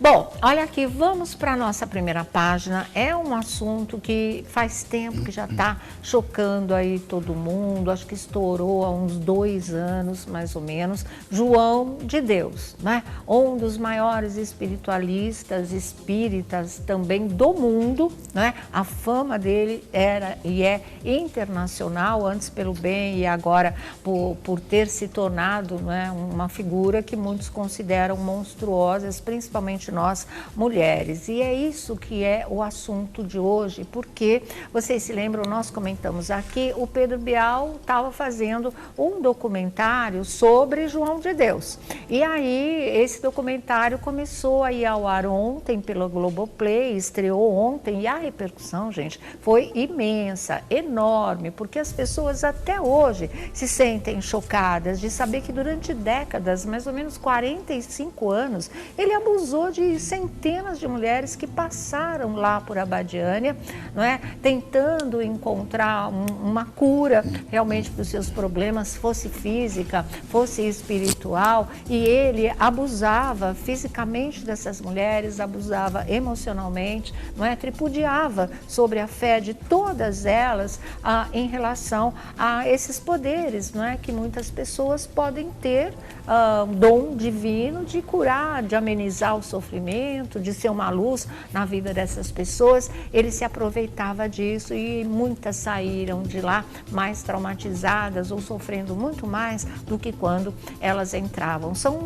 Bom, olha aqui, vamos para a nossa primeira página. É um assunto que faz tempo que já está chocando aí todo mundo. Acho que estourou há uns 2 anos, mais ou menos. João de Deus, né? Um dos maiores espiritualistas, espíritas também do mundo, né? A fama dele era e é internacional, antes pelo bem e agora por ter se tornado, né, uma figura que muitos consideram monstruosas, principalmente nós mulheres. E é isso que é o assunto de hoje, porque vocês se lembram, nós comentamos aqui, o Pedro Bial estava fazendo um documentário sobre João de Deus. E aí esse documentário começou a ir ao ar ontem pela Globoplay, estreou ontem, e a repercussão, gente, foi imensa, enorme, porque as pessoas até hoje se sentem chocadas de saber que durante décadas, mais ou menos 45 anos, ele abusou de centenas de mulheres que passaram lá por Abadiânia, não é? Tentando encontrar uma cura realmente para os seus problemas, fosse física, fosse espiritual, e ele abusava fisicamente dessas mulheres, abusava emocionalmente, não é? Tripudiava sobre a fé de todas elas em relação a esses poderes, não é? Que muitas pessoas podem ter, dom divino de curar, de amenizar o sofrimento, de ser uma luz na vida dessas pessoas. Ele se aproveitava disso e muitas saíram de lá mais traumatizadas ou sofrendo muito mais do que quando elas entravam. São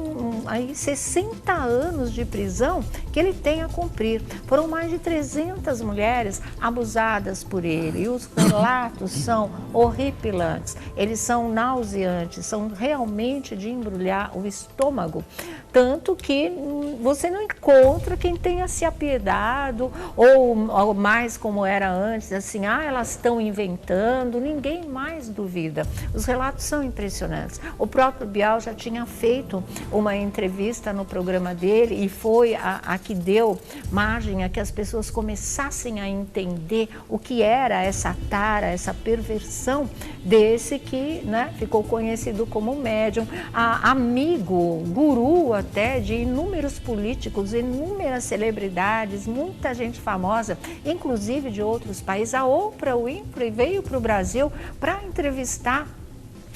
aí 60 anos de prisão que ele tem a cumprir. Foram mais de 300 mulheres abusadas por ele e os relatos são horripilantes, eles são nauseantes, são realmente de embrulhar o estômago, tanto que você não encontra quem tenha se apiedado ou mais como era antes, assim, elas estão inventando, ninguém mais duvida. Os relatos são impressionantes. O próprio Bial já tinha feito uma entrevista no programa dele e foi a que deu margem a que as pessoas começassem a entender o que era essa tara, essa perversão desse que, né, ficou conhecido como médium, amigo, guru até de inúmeros políticos, inúmeras celebridades, muita gente famosa, inclusive de outros países. A Oprah Winfrey veio para o Brasil para entrevistar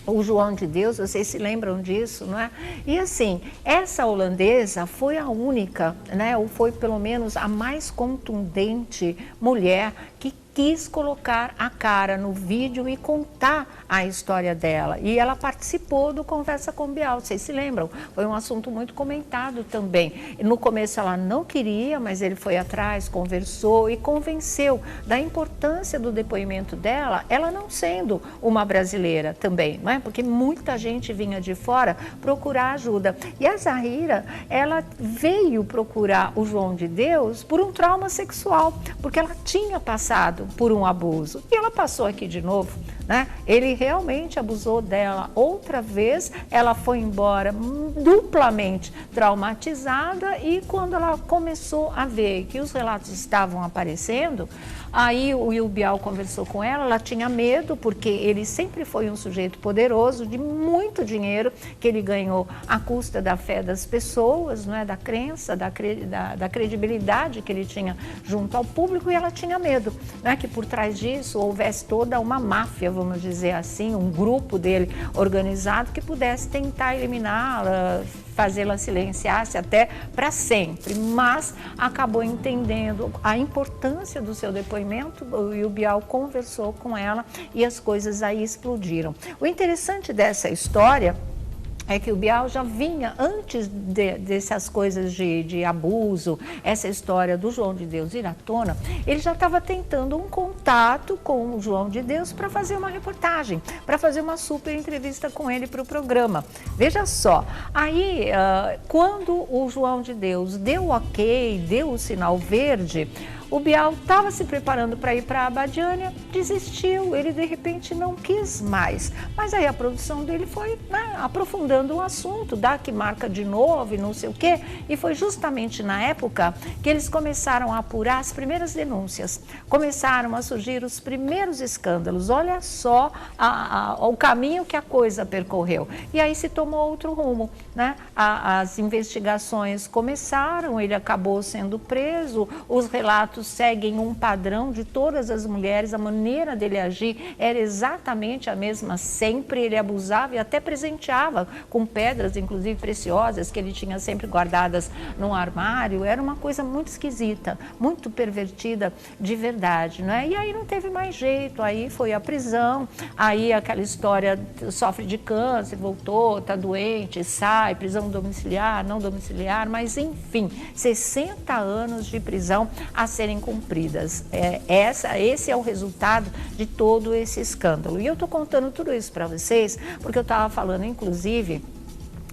o João de Deus, vocês se lembram disso, não é? E assim, essa holandesa foi a única, né, ou foi pelo menos a mais contundente mulher que quis colocar a cara no vídeo e contar a história dela. E ela participou do Conversa com Bial, vocês se lembram? Foi um assunto muito comentado também. No começo ela não queria, mas ele foi atrás, conversou e convenceu da importância do depoimento dela, ela não sendo uma brasileira também, não é? Porque muita gente vinha de fora procurar ajuda. E a Zahira, ela veio procurar o João de Deus por um trauma sexual, porque ela tinha passado por um abuso. E ela passou aqui de novo, né? Ele realmente abusou dela outra vez, ela foi embora duplamente traumatizada e quando ela começou a ver que os relatos estavam aparecendo, aí o Bial conversou com ela, ela tinha medo porque ele sempre foi um sujeito poderoso, de muito dinheiro que ele ganhou à custa da fé das pessoas, não é? Da crença, da credibilidade que ele tinha junto ao público, e ela tinha medo, né? Que por trás disso houvesse toda uma máfia, vamos dizer assim, um grupo dele organizado que pudesse tentar eliminá-la, fazê-la silenciar-se até para sempre, mas acabou entendendo a importância do seu depoimento e o Bial conversou com ela e as coisas aí explodiram. O interessante dessa história é que o Bial já vinha, antes dessas coisas de abuso, essa história do João de Deus ir à tona, ele já estava tentando um contato com o João de Deus para fazer uma reportagem, para fazer uma super entrevista com ele para o programa. Veja só, aí quando o João de Deus deu o ok, deu o sinal verde, O Bial estava se preparando para ir para a Abadiânia, desistiu, ele de repente não quis mais. Mas aí a produção dele foi, né, aprofundando o assunto, dá que marca de novo e não sei o quê. E foi justamente na época que eles começaram a apurar as primeiras denúncias, começaram a surgir os primeiros escândalos. Olha só o caminho que a coisa percorreu. E aí se tomou outro rumo, né? As investigações começaram, ele acabou sendo preso, os relatos seguem um padrão de todas as mulheres, a maneira dele agir era exatamente a mesma sempre, ele abusava e até presenteava com pedras, inclusive preciosas, que ele tinha sempre guardadas no armário, era uma coisa muito esquisita, muito pervertida de verdade, não é? E aí não teve mais jeito, aí foi à prisão, aí aquela história, sofre de câncer, voltou, está doente, sai, prisão domiciliar, não domiciliar, mas enfim, 60 anos de prisão a serem cumpridas. Esse é o resultado de todo esse escândalo. E eu estou contando tudo isso para vocês, porque eu estava falando, inclusive,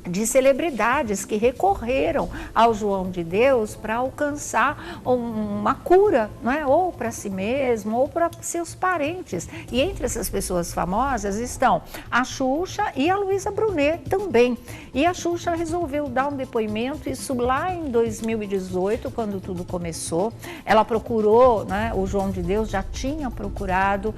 de celebridades que recorreram ao João de Deus para alcançar uma cura, não é? Ou para si mesmo, ou para seus parentes. E entre essas pessoas famosas estão a Xuxa e a Luísa Brunet também. E a Xuxa resolveu dar um depoimento, isso lá em 2018, quando tudo começou. Ela procurou, né? O João de Deus já tinha procurado,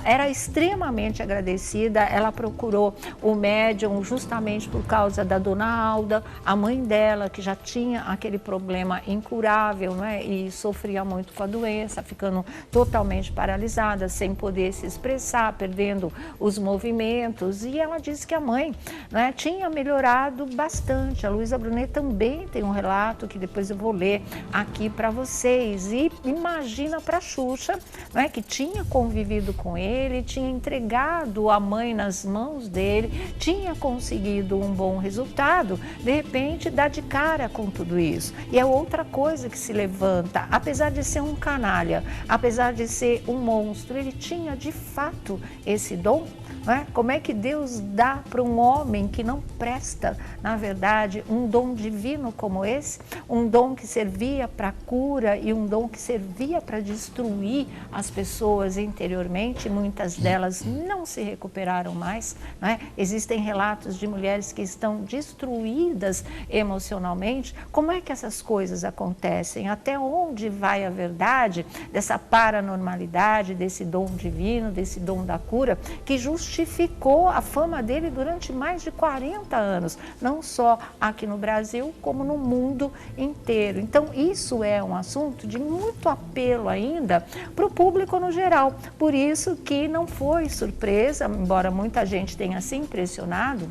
era extremamente agradecida, ela procurou o médium justamente por causa da dona Alda, a mãe dela, que já tinha aquele problema incurável, né, e sofria muito com a doença, ficando totalmente paralisada, sem poder se expressar, perdendo os movimentos. E ela disse que a mãe, né, tinha melhorado bastante. A Luísa Brunet também tem um relato que depois eu vou ler aqui para vocês. E imagina para a Xuxa, né, que tinha convivido com ele, tinha entregado a mãe nas mãos dele, tinha conseguido um bom resultado, de repente dá de cara com tudo isso. E é outra coisa que se levanta, apesar de ser um canalha, apesar de ser um monstro, ele tinha de fato esse dom. Né? Como é que Deus dá para um homem que não presta, na verdade, um dom divino como esse? Um dom que servia para cura e um dom que servia para destruir as pessoas interiormente, muitas delas não se recuperaram mais. Né? Existem relatos de mulheres que estão destruídas emocionalmente. Como é que essas coisas acontecem? Até onde vai a verdade dessa paranormalidade, desse dom divino, desse dom da cura, que justificou a fama dele durante mais de 40 anos, não só aqui no Brasil, como no mundo inteiro. Então, isso é um assunto de muito apelo ainda para o público no geral. Por isso que não foi surpresa, embora muita gente tenha se impressionado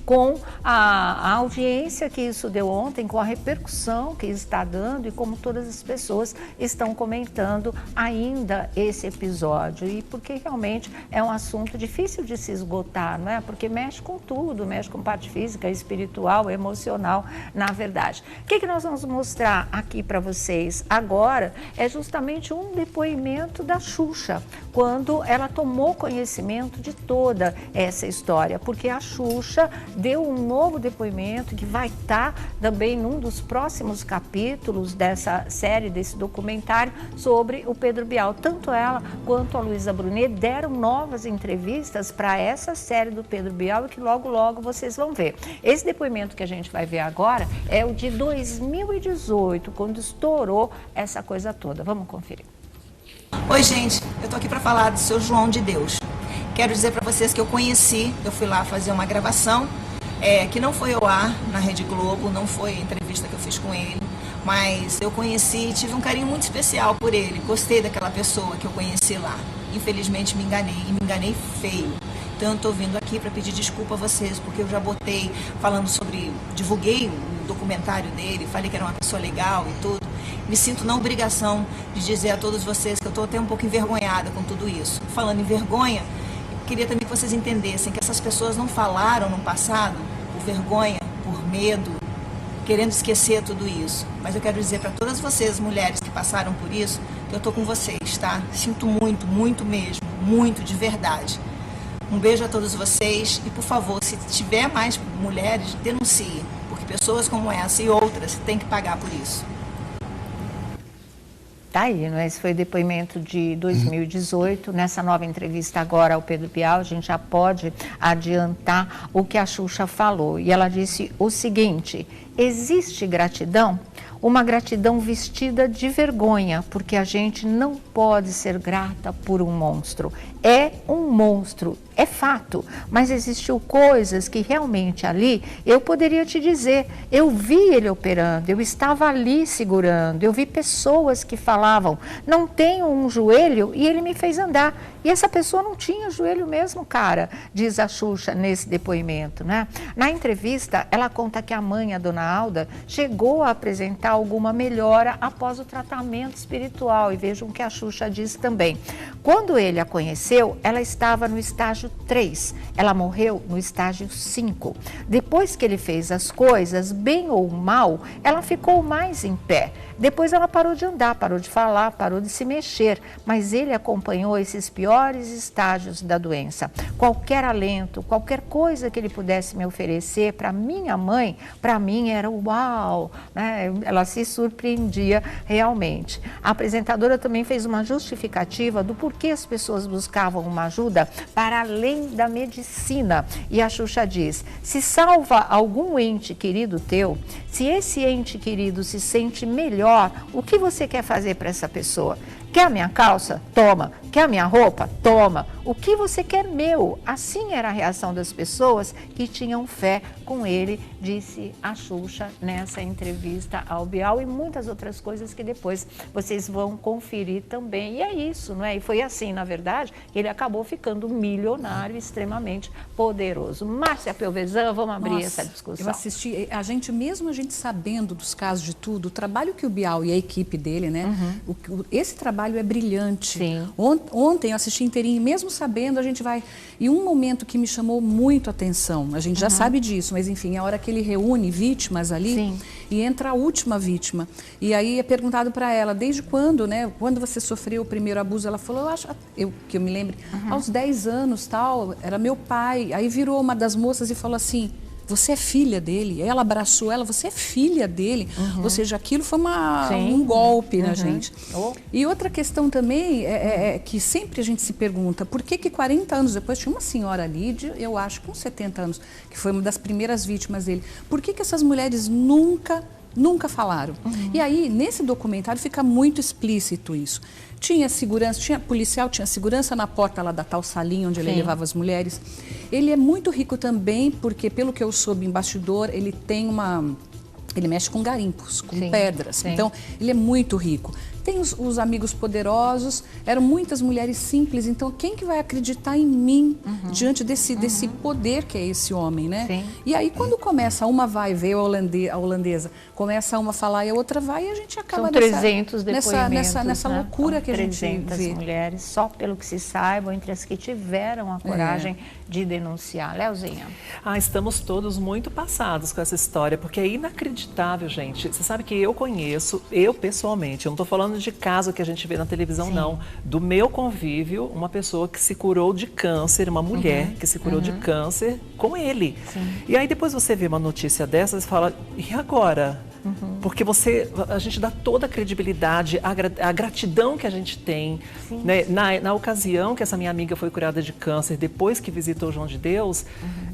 com a audiência que isso deu ontem, com a repercussão que está dando e como todas as pessoas estão comentando ainda esse episódio. E porque realmente é um assunto difícil de se esgotar, não é? Porque mexe com tudo, mexe com parte física, espiritual, emocional, na verdade. O que nós vamos mostrar aqui para vocês agora é justamente um depoimento da Xuxa, quando ela tomou conhecimento de toda essa história, porque a Xuxa deu um novo depoimento que vai estar também num dos próximos capítulos dessa série, desse documentário sobre o Pedro Bial. Tanto ela quanto a Luísa Brunet deram novas entrevistas para essa série do Pedro Bial e que logo, logo vocês vão ver. Esse depoimento que a gente vai ver agora é o de 2018, quando estourou essa coisa toda. Vamos conferir. Oi, gente, eu tô aqui para falar do seu João de Deus. Quero dizer para vocês que eu conheci, eu fui lá fazer uma gravação, que não foi ao ar na Rede Globo, não foi a entrevista que eu fiz com ele, mas eu conheci e tive um carinho muito especial por ele, gostei daquela pessoa que eu conheci lá. Infelizmente me enganei feio. Então eu estou vindo aqui para pedir desculpa a vocês, porque eu já botei falando sobre, divulguei o documentário dele, falei que era uma pessoa legal e tudo. Me sinto na obrigação de dizer a todos vocês que eu estou até um pouco envergonhada com tudo isso. Falando em vergonha, queria também que vocês entendessem que essas pessoas não falaram no passado por vergonha, por medo, querendo esquecer tudo isso. Mas eu quero dizer para todas vocês, mulheres que passaram por isso, que eu estou com vocês, tá? Sinto muito, muito mesmo, muito de verdade. Um beijo a todos vocês e, por favor, se tiver mais mulheres, denuncie, porque pessoas como essa e outras têm que pagar por isso. Tá aí, não é? Esse foi o depoimento de 2018. Nessa nova entrevista agora ao Pedro Bial, a gente já pode adiantar o que a Xuxa falou. E ela disse o seguinte: existe gratidão? Uma gratidão vestida de vergonha, porque a gente não pode ser grata por um monstro. É um monstro, é fato, mas existiu coisas que realmente ali eu poderia te dizer. Eu vi ele operando, eu estava ali segurando, eu vi pessoas que falavam, não tenho um joelho, e ele me fez andar. E essa pessoa não tinha joelho mesmo, cara, diz a Xuxa nesse depoimento, né? Na entrevista, ela conta que a mãe, a dona Alda, chegou a apresentar alguma melhora após o tratamento espiritual. E vejam o que a Xuxa diz também. Quando ele a conheceu, ela estava no estágio 3. Ela morreu no estágio 5. Depois que ele fez as coisas, bem ou mal, ela ficou mais em pé. Depois ela parou de andar, parou de falar, parou de se mexer. Mas ele acompanhou esses piores estágios da doença. Qualquer alento, qualquer coisa que ele pudesse me oferecer para minha mãe, para mim era uau, né? Ela se surpreendia realmente. A apresentadora também fez uma justificativa do porquê as pessoas buscavam uma ajuda para além da medicina. E a Xuxa diz: se salva algum ente querido teu, se esse ente querido se sente melhor, o que você quer fazer para essa pessoa? Quer a minha calça? Toma. Quer a minha roupa? Toma. O que você quer meu? Assim era a reação das pessoas que tinham fé com ele, disse a Xuxa nessa entrevista ao Bial, e muitas outras coisas que depois vocês vão conferir também. E é isso, não é? E foi assim, na verdade, que ele acabou ficando milionário, extremamente poderoso. Márcia Pelvezan, vamos abrir essa discussão. Eu assisti, mesmo a gente sabendo dos casos de tudo, o trabalho que o Bial e a equipe dele, né? Esse trabalho é brilhante. Sim. Ontem eu assisti inteirinho, mesmo sabendo, a gente vai... E um momento que me chamou muito a atenção, a gente já sabe disso, mas enfim, a hora que ele reúne vítimas ali, Sim. E entra a última vítima. E aí é perguntado para ela, desde quando, né? Quando você sofreu o primeiro abuso? Ela falou, que eu me lembre, aos 10 anos, tal, era meu pai. Aí virou uma das moças e falou assim: você é filha dele. Ela abraçou ela, você é filha dele. Ou seja, aquilo foi um golpe na gente. E outra questão também é que sempre a gente se pergunta, por que 40 anos depois, tinha uma senhora ali, eu acho, com 70 anos, que foi uma das primeiras vítimas dele. Por que essas mulheres nunca falaram? E aí, nesse documentário, fica muito explícito isso. Tinha segurança, policial, tinha segurança na porta lá da tal salinha onde ele levava as mulheres. Ele é muito rico também, porque pelo que eu soube em bastidor, ele tem ele mexe com garimpos, com pedras. Então, ele é muito rico. Tem os amigos poderosos, eram muitas mulheres simples, então quem que vai acreditar em mim diante desse poder que é esse homem, né? Sim. E aí quando começa, uma vai ver a holandesa, começa uma a falar e a outra vai, e a gente acaba São 300 depoimentos, nessa loucura, né? que a gente vê. 300 mulheres, só pelo que se saiba, entre as que tiveram a coragem de denunciar. Leozinha. Estamos todos muito passados com essa história, porque é inacreditável, gente. Você sabe que eu conheço, eu pessoalmente, eu não estou falando de caso que a gente vê na televisão, não. Do meu convívio, uma pessoa que se curou de câncer, uma mulher que se curou de câncer com ele. E aí depois você vê uma notícia dessas e fala, e agora? Porque a gente dá toda a credibilidade, a gratidão que a gente tem. Né? Na ocasião que essa minha amiga foi curada de câncer, depois que visitou o João de Deus,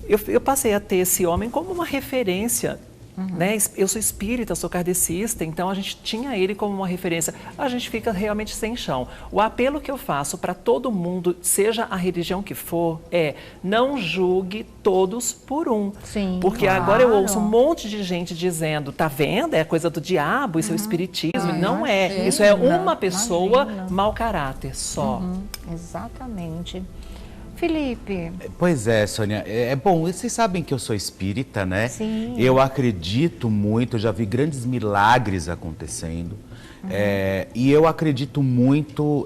eu passei a ter esse homem como uma referência. Né? Eu sou espírita, sou kardecista, então a gente tinha ele como uma referência. A gente fica realmente sem chão. O apelo que eu faço para todo mundo, seja a religião que for, é: não julgue todos por um. Sim, porque agora eu ouço um monte de gente dizendo, tá vendo? É coisa do diabo, isso é o espiritismo. Não é. Isso é uma pessoa mau caráter só. Exatamente. Felipe. Pois é, Sônia. Bom, vocês sabem que eu sou espírita, né? Sim. Eu acredito muito, eu já vi grandes milagres acontecendo. E eu acredito muito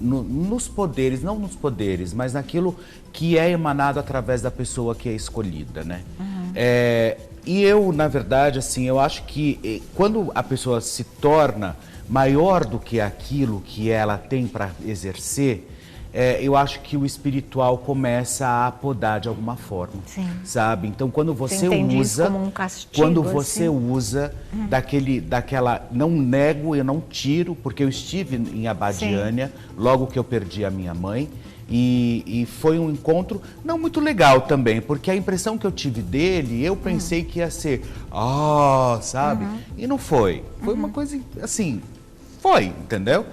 nos poderes, não nos poderes, mas naquilo que é emanado através da pessoa que é escolhida, né? E eu, na verdade, assim, eu acho que quando a pessoa se torna maior do que aquilo que ela tem para exercer, eu acho que o espiritual começa a podar de alguma forma, Sim. sabe? Então, quando você entende isso usa, como um castigo, quando você assim? usa daquela, não nego, eu não tiro, porque eu estive em Abadiânia, logo que eu perdi a minha mãe, e foi um encontro não muito legal também, porque a impressão que eu tive dele, eu pensei que ia ser, sabe? E não foi. Foi uma coisa assim, entendeu?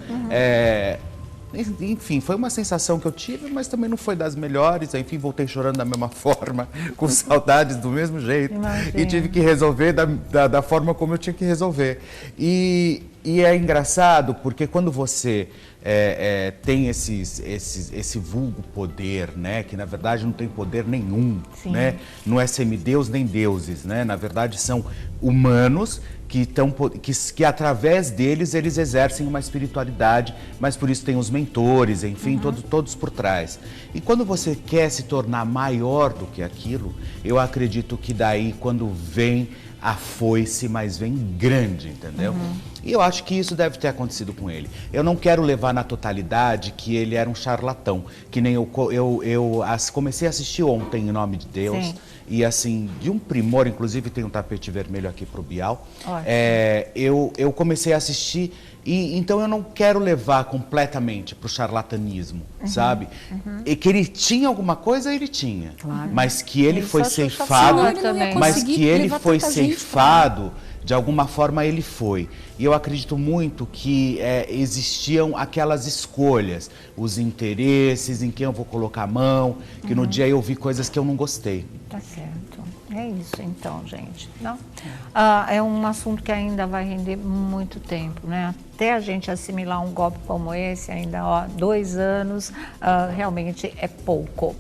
Enfim, foi uma sensação que eu tive, mas também não foi das melhores. Enfim, voltei chorando da mesma forma, com saudades do mesmo jeito. Imagina. E tive que resolver da forma como eu tinha que resolver. E é engraçado, porque quando você tem esse vulgo poder, né? Que na verdade não tem poder nenhum, Sim. né? Não é semideus nem deuses, né? Na verdade são humanos que através deles eles exercem uma espiritualidade, mas por isso tem os mentores, enfim, todos por trás. E quando você quer se tornar maior do que aquilo, eu acredito que daí quando vem a foice, mas vem grande, entendeu? E eu acho que isso deve ter acontecido com ele. Eu não quero levar na totalidade que ele era um charlatão, que nem eu comecei a assistir ontem, em nome de Deus. Sim. E assim, de um primor, inclusive tem um tapete vermelho aqui pro Bial. Eu comecei a assistir e então eu não quero levar completamente pro charlatanismo, sabe? E que ele tinha alguma coisa, ele tinha. Claro. Mas que ele Ele foi só ceifado, sensacionou também. mas conseguir que ele levar foi tanta gente ceifado, de alguma forma ele foi. E eu acredito muito que existiam aquelas escolhas, os interesses, em quem eu vou colocar a mão, que no dia eu vi coisas que eu não gostei. Tá certo. É isso então, gente. Não? É um assunto que ainda vai render muito tempo, né? Até a gente assimilar um golpe como esse, ainda 2 anos, realmente é pouco.